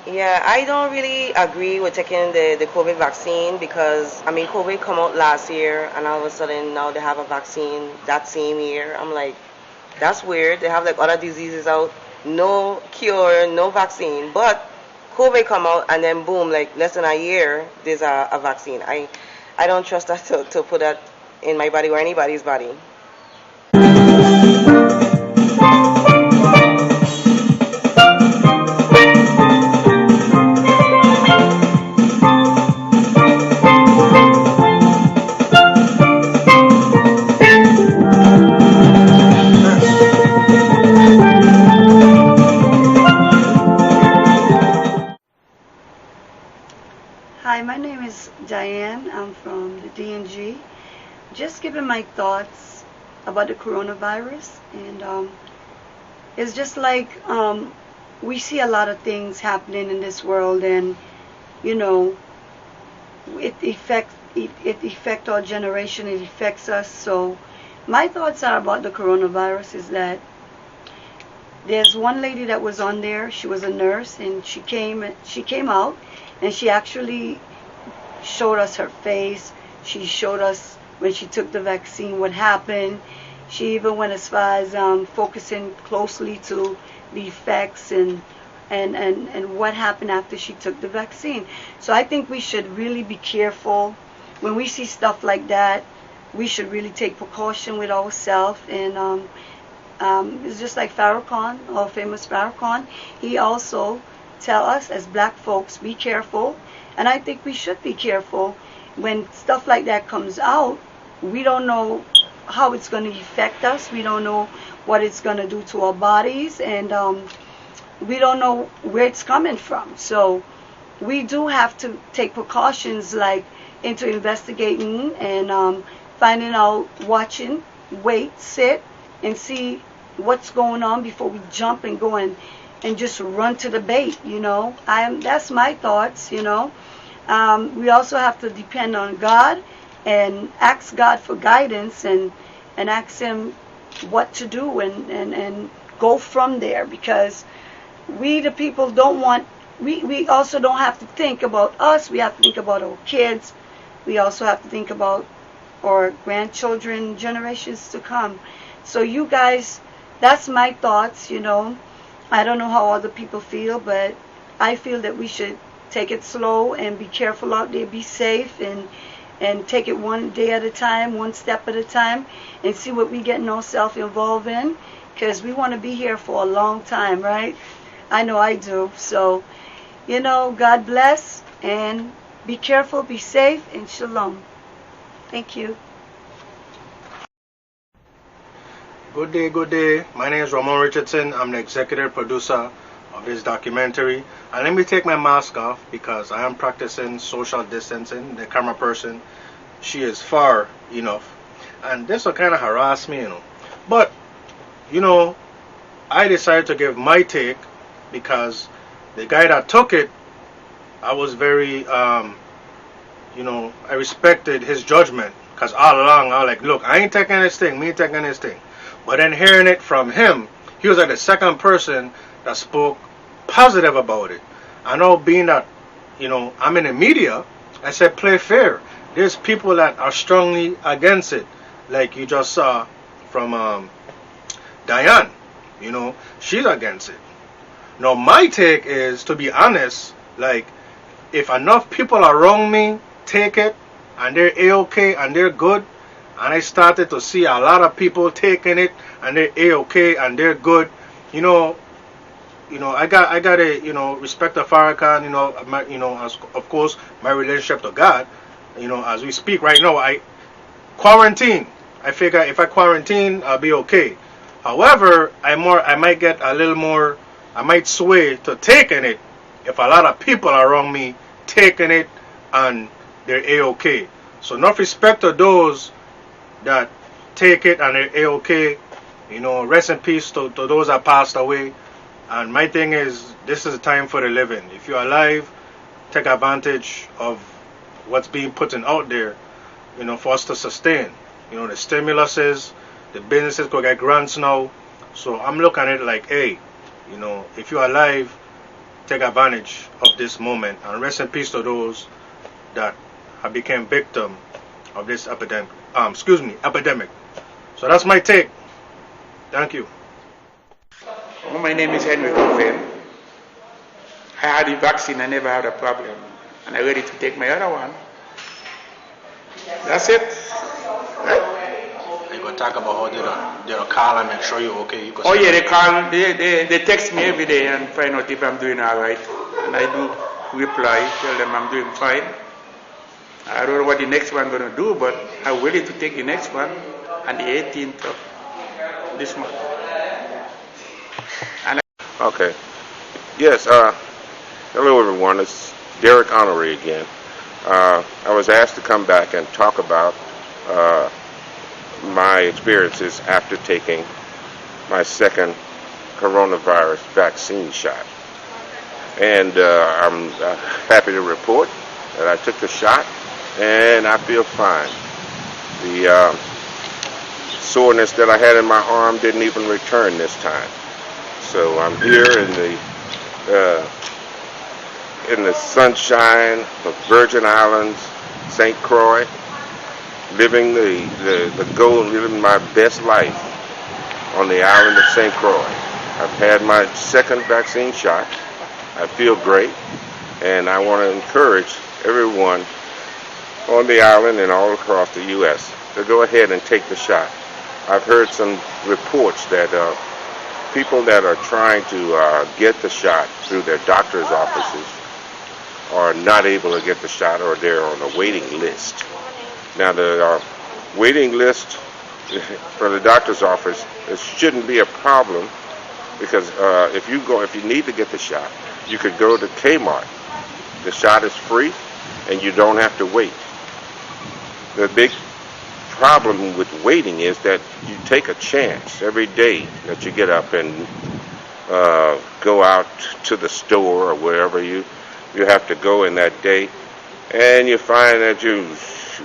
Yeah, I don't really agree with taking the COVID vaccine because, I mean, COVID come out last year and all of a sudden now they have a vaccine that same year. I'm like, that's weird. They have like other diseases out, no cure, no vaccine. But COVID come out and then boom, like less than a year, there's a vaccine. I don't trust that to put that in my body or anybody's body. Hi, my name is Diane. I'm from the DNG. Just giving my thoughts about the coronavirus. And it's just like we see a lot of things happening in this world, and you know, it affects our generation. It affects us. So my thoughts are about the coronavirus is that there's one lady that was on there. She was a nurse, and she came out, and she actually showed us her face. She showed us when she took the vaccine what happened. She even went as far as focusing closely to the effects and what happened after she took the vaccine. So I think we should really be careful when we see stuff like that. We should really take precaution with ourselves. And it's just like Farrakhan, our famous Farrakhan. He also tell us as black folks, be careful. And I think we should be careful when stuff like that comes out. We don't know how it's going to affect us. We don't know what it's going to do to our bodies. And we don't know where it's coming from. So we do have to take precautions like into investigating and finding out, watching, wait, sit, and see what's going on before we jump and go and just run to the bait. That's my thoughts. We also have to depend on God and ask God for guidance and ask Him what to do and go from there, because we the people don't want, we also don't have to think about us. We have to think about our kids. We also have to think about our grandchildren, generations to come. So you guys, that's my thoughts. I don't know how other people feel, but I feel that we should take it slow and be careful out there, be safe, and take it one day at a time, one step at a time, and see what we're getting ourselves involved in, because we want to be here for a long time, right? I know I do. So, God bless, and be careful, be safe, and shalom. Thank you. Good day, good day. My name is Ramon Richardson. I'm the executive producer of this documentary. And let me take my mask off because I am practicing social distancing. The camera person, she is far enough. And this will kind of harass me. But, I decided to give my take because the guy that took it, I was very, I respected his judgment. Because all along, I was like, look, I ain't taking this thing, me ain't taking this thing. But then hearing it from him, he was like the second person that spoke positive about it. I know being that, I'm in the media, I said play fair. There's people that are strongly against it. Like you just saw from Diane, she's against it. Now my take is, to be honest, like if enough people around me take it and they're A-okay and they're good, and I started to see a lot of people taking it and they're A-okay and they're good, I got to respect the Farrakhan, as of course my relationship to God, as we speak right now, I quarantine. I figure if I quarantine, I'll be okay. However, I might get a little more, I might sway to taking it if a lot of people around me taking it and they're A-okay. So enough respect to those that take it and they're A-okay. Rest in peace to those that passed away. And my thing is, this is a time for the living. If you're alive, take advantage of what's being put in out there, for us to sustain. The stimuluses, the businesses could get grants now. So I'm looking at it like, hey, if you're alive, take advantage of this moment. And rest in peace to those that have become victim of this epidemic. Epidemic. So that's my take. Thank you. Well, my name is Henry Coven. I had the vaccine, I never had a problem. And I'm ready to take my other one. That's it. You're going to talk about how they'll call and make sure you're okay. Oh yeah, they call, they text me every day and find out if I'm doing all right. And I do reply, tell them I'm doing fine. I don't know what the next one going to do, but I'm ready to take the next one on the 18th of this month. And Okay. Yes, hello everyone. It's Derek Honoré again. I was asked to come back and talk about my experiences after taking my second coronavirus vaccine shot. And I'm happy to report that I took the shot and I feel fine. The soreness that I had in my arm didn't even return this time. So I'm here in the sunshine of Virgin Islands, St. Croix, living living my best life on the island of St. Croix. I've had my second vaccine shot. I feel great, and I want to encourage everyone on the island and all across the U.S. to go ahead and take the shot. I've heard some reports that people that are trying to get the shot through their doctor's offices are not able to get the shot, or they're on a waiting list. Now, the waiting list for the doctor's office, it shouldn't be a problem, because if you need to get the shot, you could go to Kmart. The shot is free, and you don't have to wait. The big problem with waiting is that you take a chance every day that you get up and go out to the store or wherever you have to go in that day, and you find that you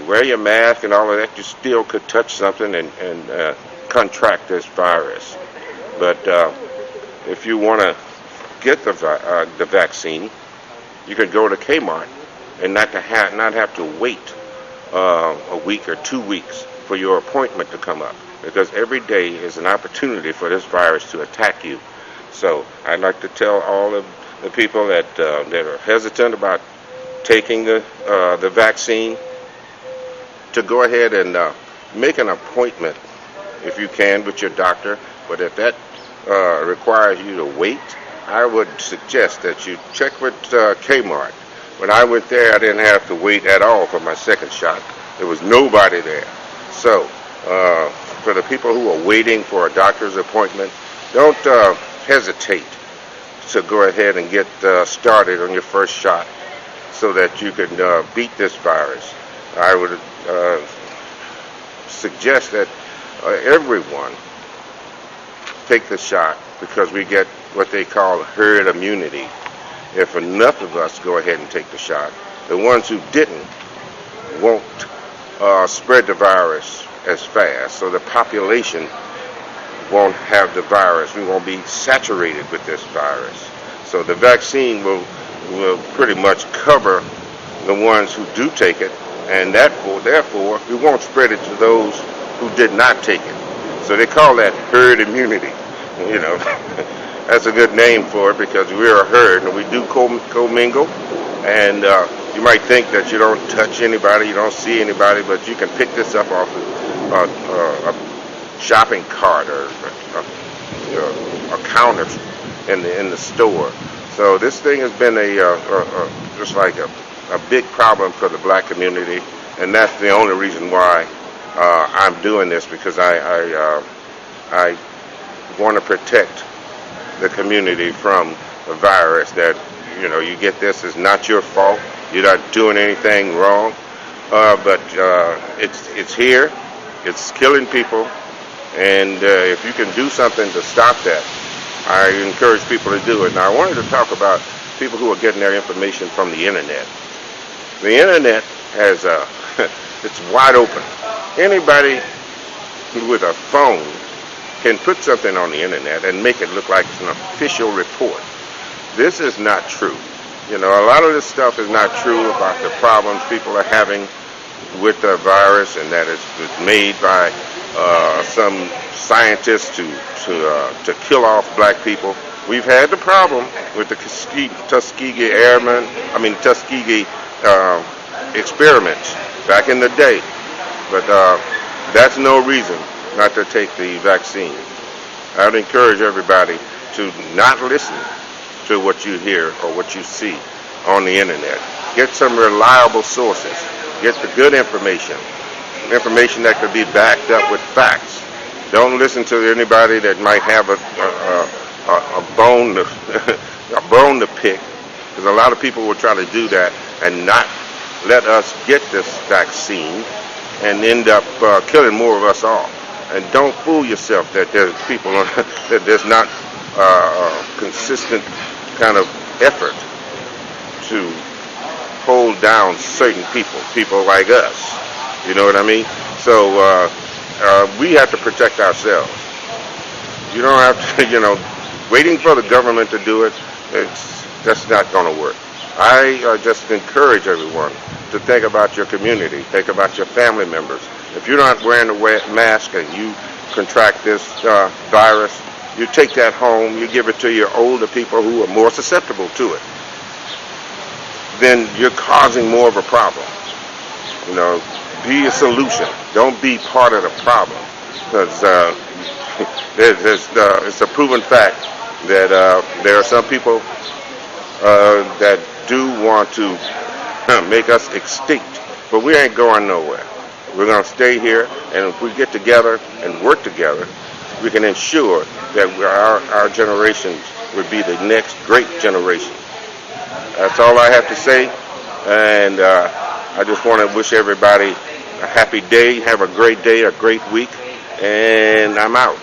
wear your mask and all of that, you still could touch something and contract this virus. But if you want to get the vaccine, you could go to Kmart and not have to wait a week or 2 weeks for your appointment to come up, because every day is an opportunity for this virus to attack you. So I'd like to tell all of the people that are hesitant about taking the vaccine to go ahead and make an appointment if you can with your doctor. But if that requires you to wait, I would suggest that you check with Kmart. When I went there, I didn't have to wait at all for my second shot. There was nobody there. So for the people who are waiting for a doctor's appointment, don't hesitate to go ahead and get started on your first shot so that you can beat this virus. I would suggest that everyone take the shot, because we get what they call herd immunity. If enough of us go ahead and take the shot, the ones who didn't won't spread the virus as fast, so the population won't have the virus. We won't be saturated with this virus. So the vaccine will pretty much cover the ones who do take it, and therefore we won't spread it to those who did not take it. So they call that herd immunity. You know, that's a good name for it, because we're a herd and we do commingle. And you might think that you don't touch anybody, you don't see anybody, but you can pick this up off a shopping cart or a counter in the store. So this thing has been just like a big problem for the black community, and that's the only reason why I'm doing this, because I want to protect the community from a virus that, you get this, is not your fault. You're not doing anything wrong, but it's here. It's killing people, and if you can do something to stop that, I encourage people to do it. Now, I wanted to talk about people who are getting their information from the internet. The internet has it's wide open. Anybody with a phone can put something on the internet and make it look like it's an official report. This is not true. You know, a lot of this stuff is not true about the problems people are having with the virus, and that it's made by some scientists to kill off black people. We've had the problem with the Tuskegee Tuskegee experiments back in the day, but that's no reason not to take the vaccine. I would encourage everybody to not listen to what you hear or what you see on the internet. Get some reliable sources. Get the good information that could be backed up with facts. Don't listen to anybody that might have a bone to, a bone to pick, because a lot of people will try to do that and not let us get this vaccine and end up killing more of us all. And don't fool yourself that there's people that there's not consistent kind of effort to hold down certain people like us. You know what I mean? So we have to protect ourselves. You don't have to, waiting for the government to do it, that's not going to work. I just encourage everyone to think about your community, think about your family members. If you're not wearing a mask and you contract this virus, you take that home, you give it to your older people who are more susceptible to it. Then you're causing more of a problem. Be a solution. Don't be part of the problem. Because it's a proven fact that there are some people that do want to make us extinct. But we ain't going nowhere. We're going to stay here, and if we get together and work together, we can ensure that our generations would be the next great generation. That's all I have to say, and I just want to wish everybody a happy day, have a great day, a great week, and I'm out.